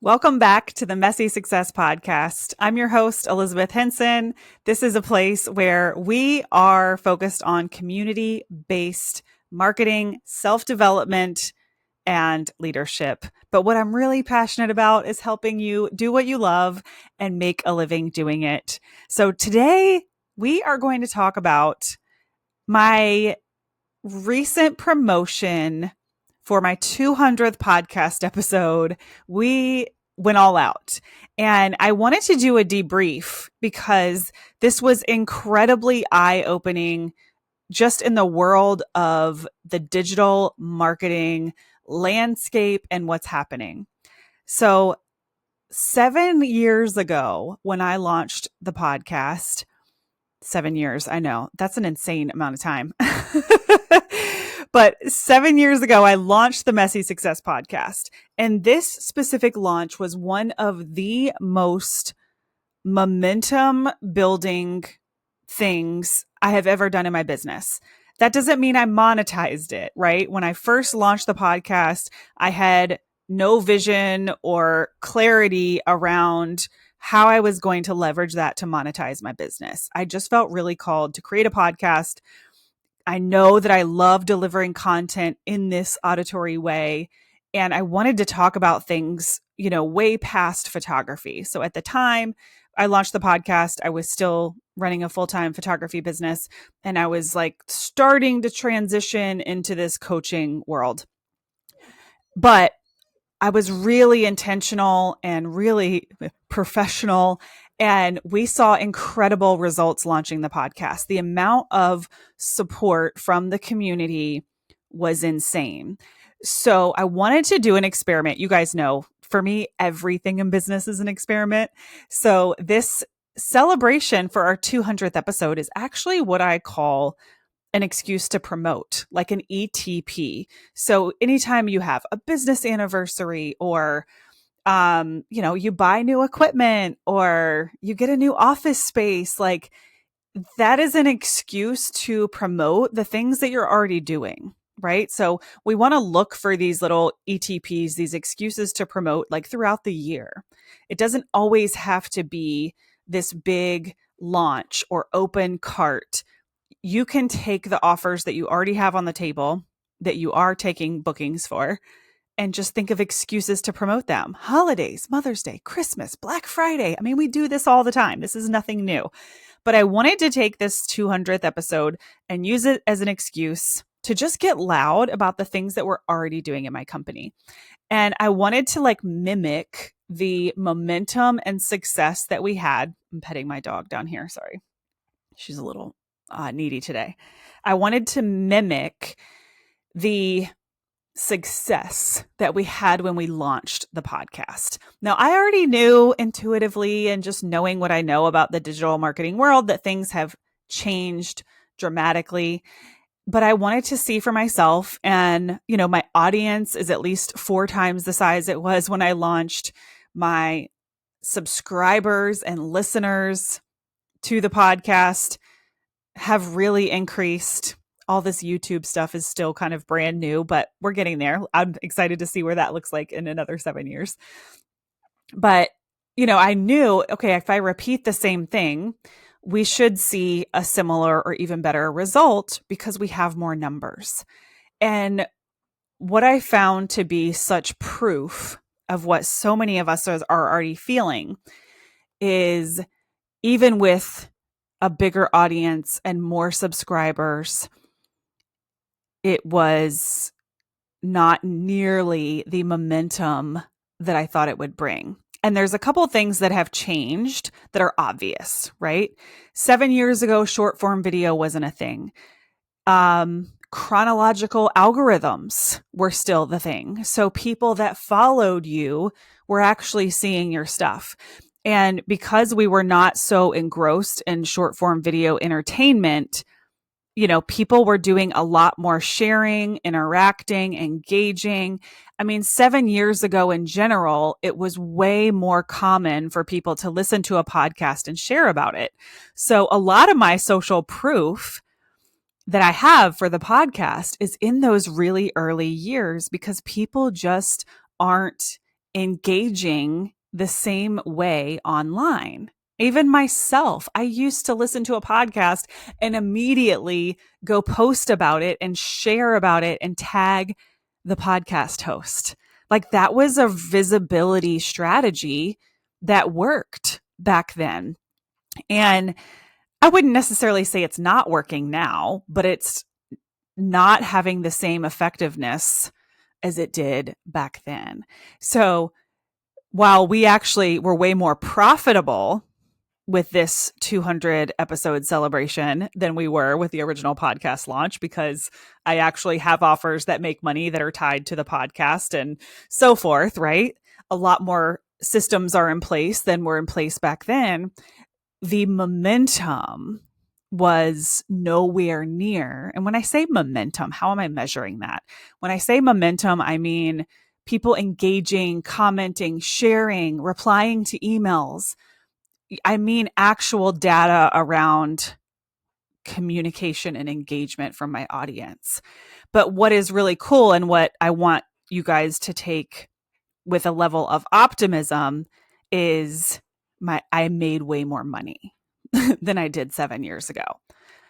Welcome back to the Messy Success Podcast. I'm your host, Elizabeth Henson. This is a place where we are focused on community-based marketing, self-development, and leadership. But what I'm really passionate about is helping you do what you love and make a living doing it. So today we are going to talk about my recent promotion for my 200th podcast episode. We went all out, and I wanted to do a debrief because this was incredibly eye-opening just in the world of the digital marketing landscape and what's happening. So 7 years ago, when I launched the podcast, 7 years, I know that's an insane amount of time. But 7 years ago, I launched the Messy Success Podcast. And this specific launch was one of the most momentum building things I have ever done in my business. That doesn't mean I monetized it, right? When I first launched the podcast, I had no vision or clarity around how I was going to leverage that to monetize my business. I just felt really called to create a podcast. I know that I love delivering content in this auditory way. And I wanted to talk about things, way past photography. So at the time I launched the podcast, I was still running a full-time photography business. And I was like starting to transition into this coaching world. But I was really intentional and really professional. And we saw incredible results launching the podcast. The amount of support from the community was insane. So I wanted to do an experiment. You guys know, for me, everything in business is an experiment. So this celebration for our 200th episode is actually what I call an excuse to promote, like an ETP. So anytime you have a business anniversary or you buy new equipment or you get a new office space, like that is an excuse to promote the things that you're already doing, right? So we want to look for these little ETPs, these excuses to promote like throughout the year. It doesn't always have to be this big launch or open cart. You can take the offers that you already have on the table that you are taking bookings for and just think of excuses to promote them. Holidays, Mother's Day, Christmas, Black Friday. I mean, we do this all the time. This is nothing new. But I wanted to take this 200th episode and use it as an excuse to just get loud about the things that we're already doing in my company. And I wanted to mimic the momentum and success that we had. I'm petting my dog down here. Sorry. She's a little needy today. I wanted to mimic the success that we had when we launched the podcast. Now, I already knew intuitively and just knowing what I know about the digital marketing world that things have changed dramatically, but I wanted to see for myself. And, my audience is at least 4 times the size it was when I launched. My subscribers and listeners to the podcast have really increased. All this YouTube stuff is still kind of brand new, but we're getting there. I'm excited to see where that looks like in another 7 years. But, I knew, okay, if I repeat the same thing, we should see a similar or even better result because we have more numbers. And what I found to be such proof of what so many of us are already feeling is even with a bigger audience and more subscribers, it was not nearly the momentum that I thought it would bring. And there's a couple things that have changed that are obvious, right? 7 years ago, short form video wasn't a thing. Chronological algorithms were still the thing. So people that followed you were actually seeing your stuff. And because we were not so engrossed in short form video entertainment, people were doing a lot more sharing, interacting, engaging. I mean, 7 years ago in general, it was way more common for people to listen to a podcast and share about it. So a lot of my social proof that I have for the podcast is in those really early years because people just aren't engaging the same way online. Even myself, I used to listen to a podcast and immediately go post about it and share about it and tag the podcast host. Like that was a visibility strategy that worked back then. And I wouldn't necessarily say it's not working now, but it's not having the same effectiveness as it did back then. So while we actually were way more profitable with this 200 episode celebration than we were with the original podcast launch, because I actually have offers that make money that are tied to the podcast and so forth, right? A lot more systems are in place than were in place back then. The momentum was nowhere near. And when I say momentum, how am I measuring that? When I say momentum, I mean people engaging, commenting, sharing, replying to emails. I mean actual data around communication and engagement from my audience. But what is really cool and what I want you guys to take with a level of optimism is I made way more money than I did 7 years ago.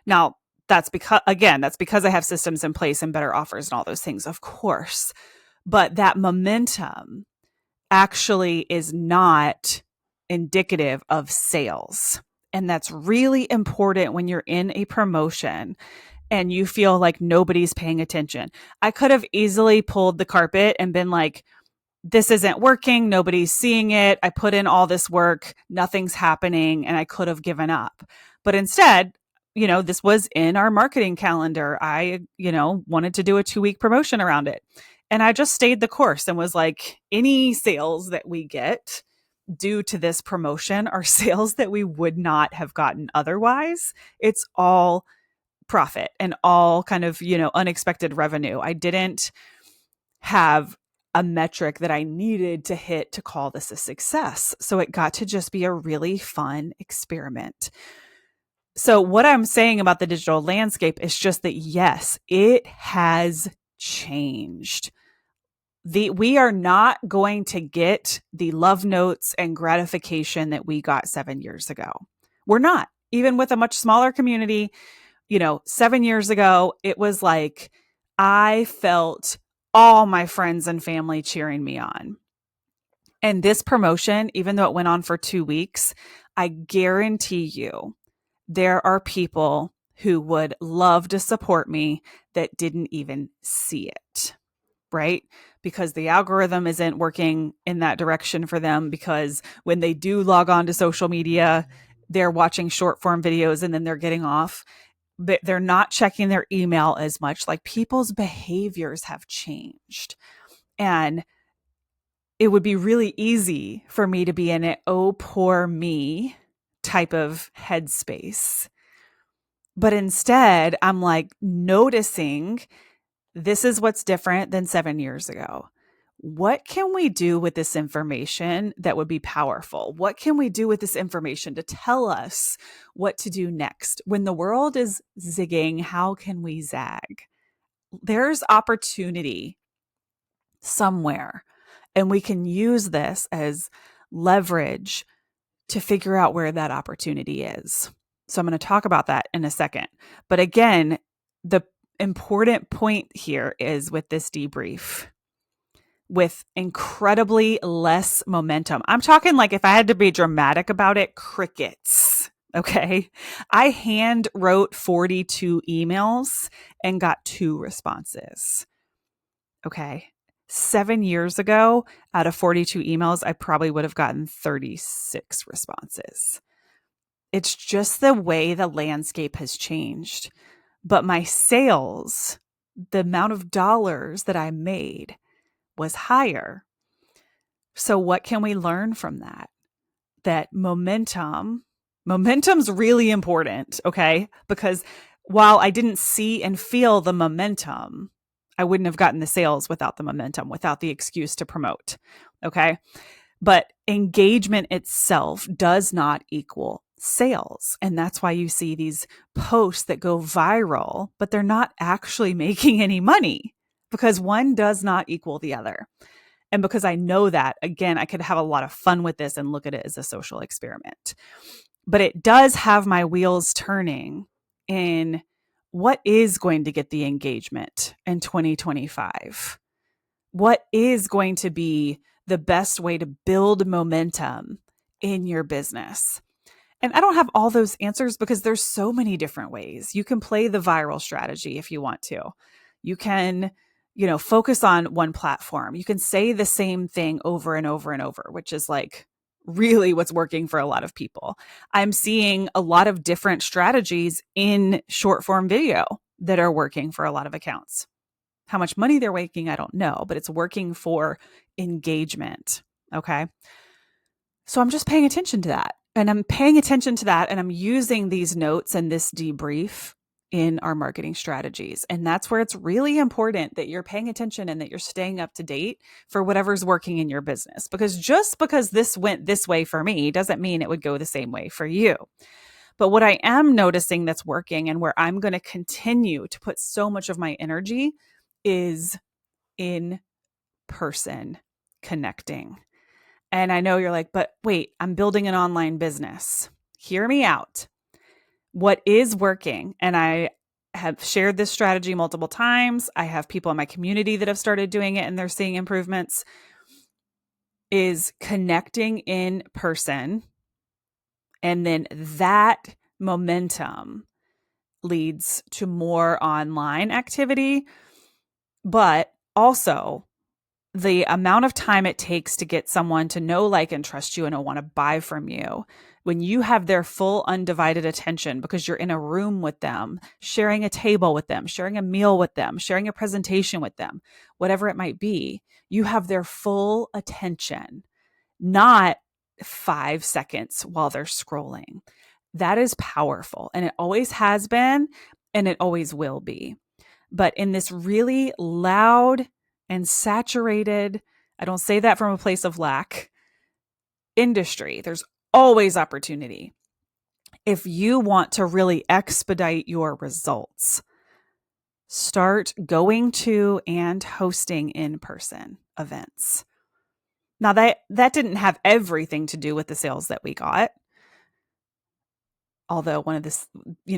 Now, that's because I have systems in place and better offers and all those things, of course. But that momentum actually is not indicative of sales. And that's really important when you're in a promotion and you feel like nobody's paying attention. I could have easily pulled the carpet and been like, this isn't working. Nobody's seeing it. I put in all this work. Nothing's happening. And I could have given up. But instead, this was in our marketing calendar. I, wanted to do a 2-week promotion around it. And I just stayed the course and was like, any sales that we get due to this promotion are sales that we would not have gotten otherwise. It's all profit and all kind of, unexpected revenue. I didn't have a metric that I needed to hit to call this a success. So it got to just be a really fun experiment. So what I'm saying about the digital landscape is just that, yes, it has changed. We are not going to get the love notes and gratification that we got 7 years ago. We're not. Even with a much smaller community, 7 years ago, it was like I felt all my friends and family cheering me on. And this promotion, even though it went on for 2 weeks, I guarantee you there are people who would love to support me that didn't even see it, right? Because the algorithm isn't working in that direction for them, because when they do log on to social media, they're watching short form videos and then they're getting off. But they're not checking their email as much. Like people's behaviors have changed. And it would be really easy for me to be in an oh, poor me type of headspace. But instead, I'm like noticing this is what's different than 7 years ago. What can we do with this information that would be powerful? What can we do with this information to tell us what to do next? When the world is zigging, how can we zag? There's opportunity somewhere, and we can use this as leverage to figure out where that opportunity is. So I'm going to talk about that in a second. But again, the important point here is with this debrief, with incredibly less momentum. I'm talking like, if I had to be dramatic about it, crickets. Okay. I hand wrote 42 emails and got 2 responses. Okay. 7 years ago, out of 42 emails, I probably would have gotten 36 responses. It's just the way the landscape has changed. But my sales, the amount of dollars that I made, was higher. So what can we learn from that? That momentum's really important, okay? Because while I didn't see and feel the momentum, I wouldn't have gotten the sales without the momentum, without the excuse to promote, okay? But engagement itself does not equal sales. And that's why you see these posts that go viral, but they're not actually making any money, because one does not equal the other. And because I know that, again, I could have a lot of fun with this and look at it as a social experiment. But it does have my wheels turning in what is going to get the engagement in 2025? What is going to be the best way to build momentum in your business? And I don't have all those answers because there's so many different ways. You can play the viral strategy if you want to. You can, focus on one platform. You can say the same thing over and over and over, which is like really what's working for a lot of people. I'm seeing a lot of different strategies in short form video that are working for a lot of accounts. How much money they're making, I don't know, but it's working for engagement. Okay. So I'm just paying attention to that. And I'm paying attention to that. And I'm using these notes and this debrief in our marketing strategies. And that's where it's really important that you're paying attention and that you're staying up to date for whatever's working in your business. Because just because this went this way for me doesn't mean it would go the same way for you. But what I am noticing that's working and where I'm going to continue to put so much of my energy is in person connecting. And I know you're like, but wait, I'm building an online business. Hear me out. What is working, and I have shared this strategy multiple times. I have people in my community that have started doing it and they're seeing improvements, is connecting in person. And then that momentum leads to more online activity, but also the amount of time it takes to get someone to know, like, and trust you and want to buy from you when you have their full undivided attention because you're in a room with them, sharing a table with them, sharing a meal with them, sharing a presentation with them, whatever it might be, you have their full attention, not 5 seconds while they're scrolling. That is powerful. And it always has been, and it always will be. But in this really loud and saturated, I don't say that from a place of lack, industry, there's always opportunity. If you want to really expedite your results, start going to and hosting in-person events. Now that didn't have everything to do with the sales that we got. Although one of this,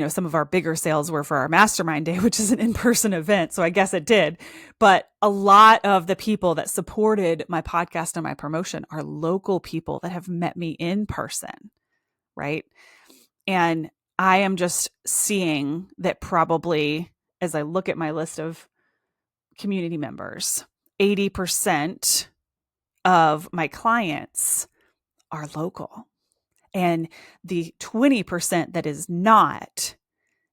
some of our bigger sales were for our mastermind day, which is an in-person event. So I guess it did. But a lot of the people that supported my podcast and my promotion are local people that have met me in person, right? And I am just seeing that probably as I look at my list of community members, 80% of my clients are local. And the 20% that is not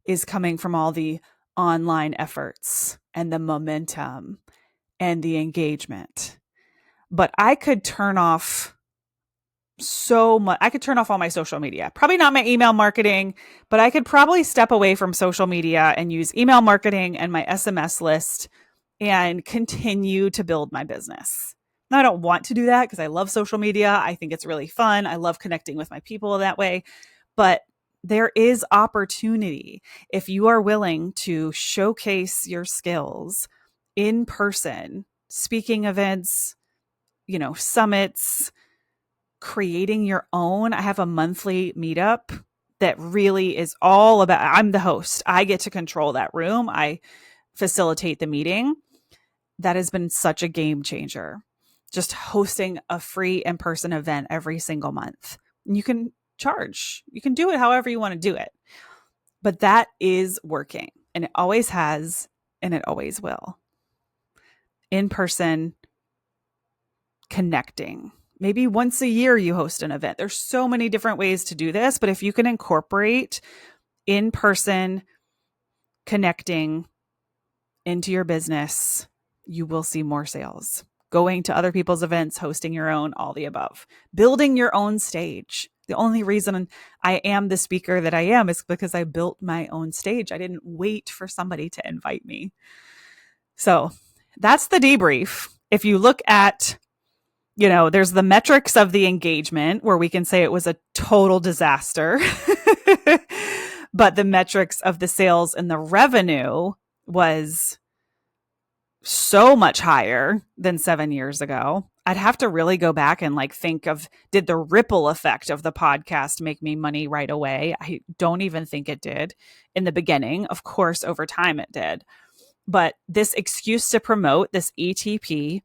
is coming from all the online efforts and the momentum and the engagement. But I could turn off so much. I could turn off all my social media, probably not my email marketing, but I could probably step away from social media and use email marketing and my SMS list and continue to build my business. Now, I don't want to do that because I love social media. I think it's really fun. I love connecting with my people that way. But there is opportunity if you are willing to showcase your skills in person, speaking events, summits, creating your own. I have a monthly meetup that really is all about, I'm the host. I get to control that room. I facilitate the meeting. That has been such a game changer. Just hosting a free in-person event every single month. And you can charge. You can do it however you want to do it. But that is working. And it always has, and it always will. In-person connecting. Maybe once a year you host an event. There's so many different ways to do this, but if you can incorporate in-person connecting into your business, you will see more sales. Going to other people's events, hosting your own, all the above. Building your own stage. The only reason I am the speaker that I am is because I built my own stage. I didn't wait for somebody to invite me. So that's the debrief. If you look at, there's the metrics of the engagement where we can say it was a total disaster. But the metrics of the sales and the revenue was so much higher than 7 years ago. I'd have to really go back and like think of, did the ripple effect of the podcast make me money right away? I don't even think it did in the beginning. Of course, over time it did. But this excuse to promote, this ETP,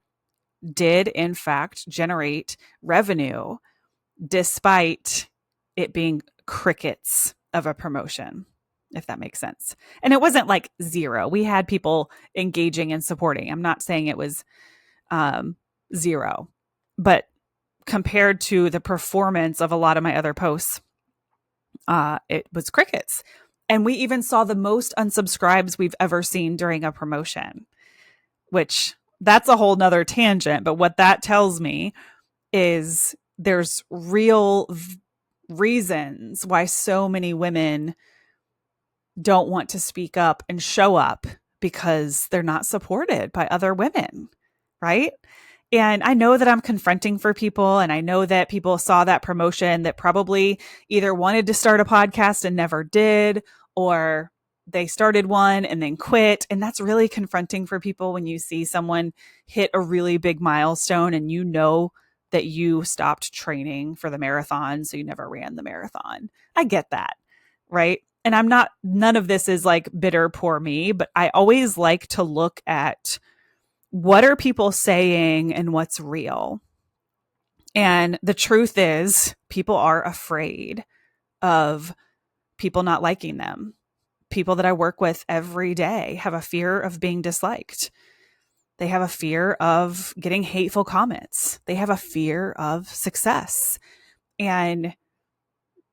did in fact generate revenue despite it being crickets of a promotion, if that makes sense. And it wasn't like zero. We had people engaging and supporting. I'm not saying it was zero, but compared to the performance of a lot of my other posts, it was crickets. And we even saw the most unsubscribes we've ever seen during a promotion, which that's a whole nother tangent. But what that tells me is there's real reasons why so many women don't want to speak up and show up, because they're not supported by other women, right? And I know that I'm confronting for people, and I know that people saw that promotion that probably either wanted to start a podcast and never did, or they started one and then quit. And that's really confronting for people when you see someone hit a really big milestone and you know that you stopped training for the marathon, so you never ran the marathon. I get that, right? And none of this is like bitter, poor me, but I always like to look at what are people saying and what's real. And the truth is, people are afraid of people not liking them. People that I work with every day have a fear of being disliked. They have a fear of getting hateful comments. They have a fear of success. And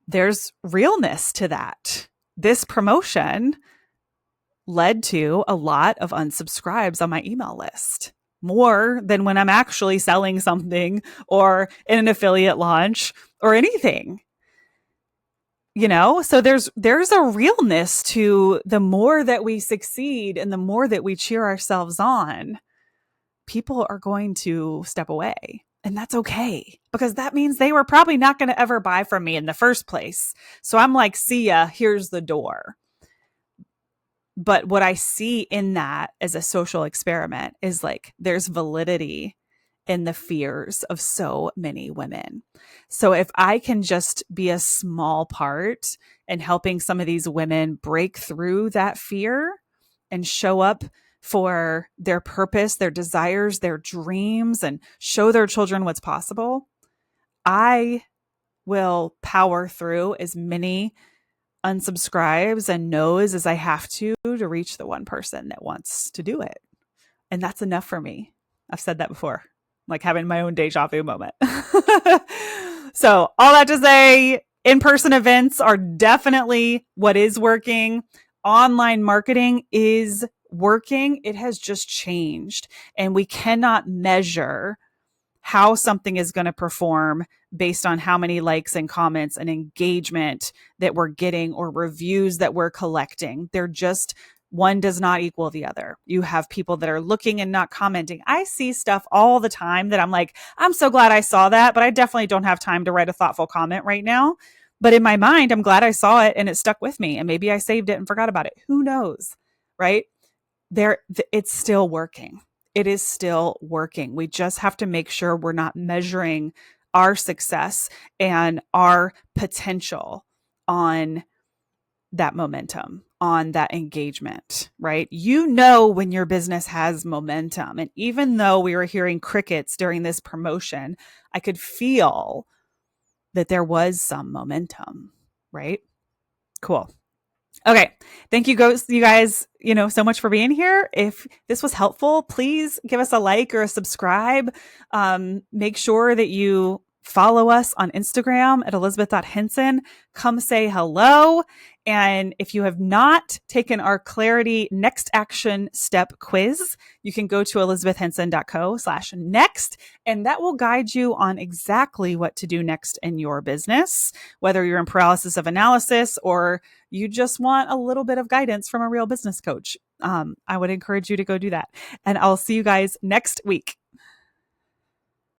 there's realness to that. This promotion led to a lot of unsubscribes on my email list, more than when I'm actually selling something or in an affiliate launch or anything. You know, so there's a realness to the more that we succeed and the more that we cheer ourselves on, people are going to step away. And that's okay, because that means they were probably not going to ever buy from me in the first place. So I'm like, see ya, here's the door. But what I see in that as a social experiment is like, there's validity in the fears of so many women. So if I can just be a small part in helping some of these women break through that fear and show up for their purpose, their desires, their dreams, and show their children what's possible, I will power through as many unsubscribes and no's as I have to reach the one person that wants to do it. And that's enough for me. I've said that before, like having my own deja vu moment. So all that to say, in-person events are definitely what is working. Online marketing is working. It has just changed, and we cannot measure how something is going to perform based on how many likes and comments and engagement that we're getting or reviews that we're collecting. They're just, one does not equal the other. You have people that are looking and not commenting. I see stuff all the time that I'm like, I'm so glad I saw that, but I definitely don't have time to write a thoughtful comment right now. But in my mind, I'm glad I saw it and it stuck with me, and maybe I saved it and forgot about it. Who knows, right? It's still working. It is still working. We just have to make sure we're not measuring our success and our potential on that momentum, on that engagement, right? You know when your business has momentum. And even though we were hearing crickets during this promotion, I could feel that there was some momentum, right? Cool. Okay. Thank you guys, so much for being here. If this was helpful, please give us a like or a subscribe. Make sure that you follow us on Instagram at Elizabeth.Henson. Come say hello. And if you have not taken our Clarity Next Action Step quiz, you can go to elizabethhenson.co/next, and that will guide you on exactly what to do next in your business, whether you're in paralysis of analysis or you just want a little bit of guidance from a real business coach. I would encourage you to go do that. And I'll see you guys next week.